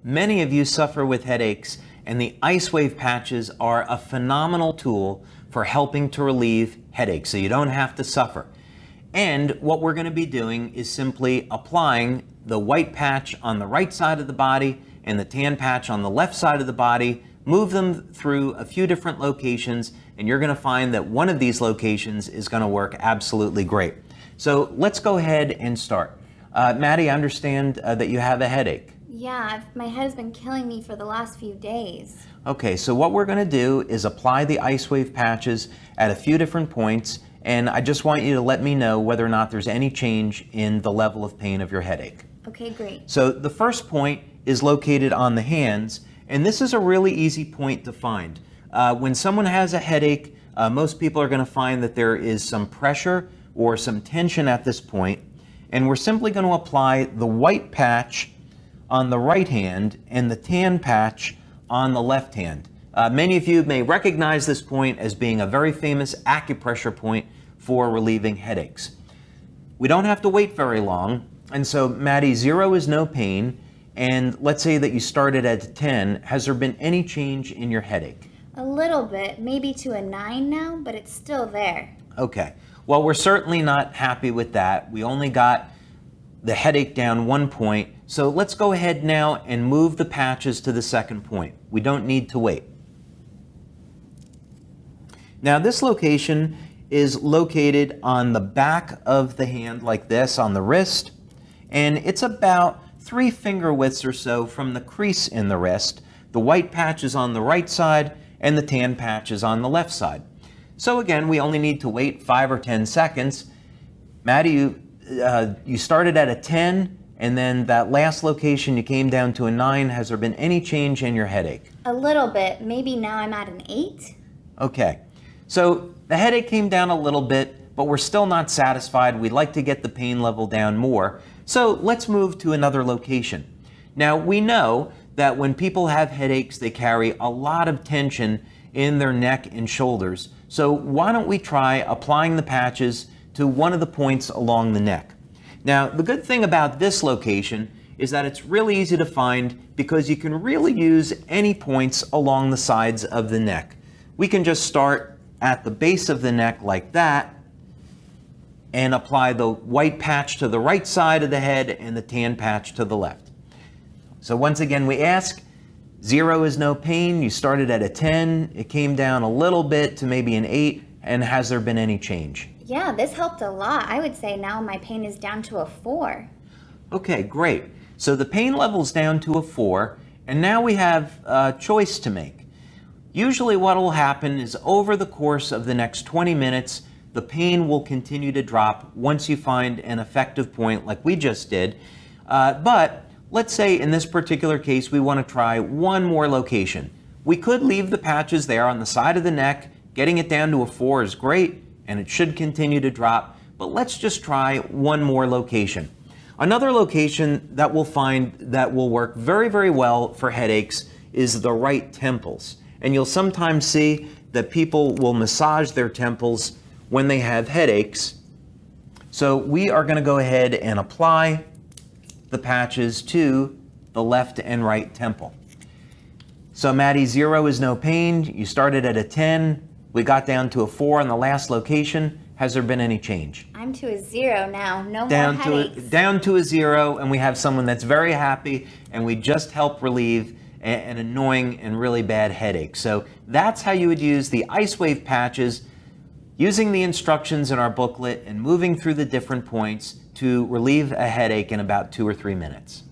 many of you suffer with headaches, and the IceWave patches are a phenomenal tool for helping to relieve headaches, so you don't have to suffer. And what we're going to be doing is simply applying the white patch on the right side of the body and the tan patch on the left side of the body, move them through a few different locations, and you're going to find that one of these locations is going to work absolutely great. So let's go ahead and start. Maddie, I understand that you have a headache. Yeah, my head has been killing me for the last few days. Okay, so what we're going to do is apply the IceWave patches at a few different points, and I just want you to let me know whether or not there's any change in the level of pain of your headache. Okay, great. So the first point is located on the hands, and this is a really easy point to find. When someone has a headache, most people are going to find that there is some pressure or some tension at this point, and we're simply going to apply the white patch on the right hand and the tan patch on the left hand. Many of you may recognize this point as being a very famous acupressure point for relieving headaches. We don't have to wait very long, and so Maddie, 0 is no pain, and let's say that you started at 10. Has there been any change in your headache? A little bit, maybe to a 9 now, but it's still there. Okay, well, we're certainly not happy with that. We only got the headache down 1 point, so let's go ahead now and move the patches to the second point. We don't need to wait. Now this location is located on the back of the hand like this, on the wrist, and it's about 3 finger widths or so from the crease in the wrist. The white patch is on the right side and the tan patch is on the left side. So again, we only need to wait 5 or 10 seconds. Maddie, you started at a 10, and then that last location you came down to a 9. Has there been any change in your headache? A little bit, maybe now I'm at an 8. Okay, so the headache came down a little bit, but we're still not satisfied. We'd like to get the pain level down more. So let's move to another location. Now we know that when people have headaches, they carry a lot of tension in their neck and shoulders. So why don't we try applying the patches to one of the points along the neck. Now, the good thing about this location is that it's really easy to find because you can really use any points along the sides of the neck. We can just start at the base of the neck like that and apply the white patch to the right side of the head and the tan patch to the left. So once again, we ask, 0 is no pain. You started at a 10. It came down a little bit to maybe an 8. And has there been any change? Yeah, this helped a lot. I would say now my pain is down to a 4. Okay, great. So the pain level's down to a 4, and now we have a choice to make. Usually what will happen is over the course of the next 20 minutes, the pain will continue to drop once you find an effective point like we just did. But let's say in this particular case, we want to try one more location. We could leave the patches there on the side of the neck. Getting it down to a 4 is great, and it should continue to drop, but let's just try one more location. Another location that we'll find that will work very, very well for headaches is the right temples. And you'll sometimes see that people will massage their temples when they have headaches. So we are going to go ahead and apply the patches to the left and right temple. So Maddie, 0 is no pain. You started at a 10. We got down to a 4 on the last location. Has there been any change? I'm to a 0 now. No more headaches. Down to a 0, and we have someone that's very happy, and we just help relieve an annoying and really bad headache. So that's how you would use the IceWave patches, using the instructions in our booklet and moving through the different points to relieve a headache in about 2 or 3 minutes.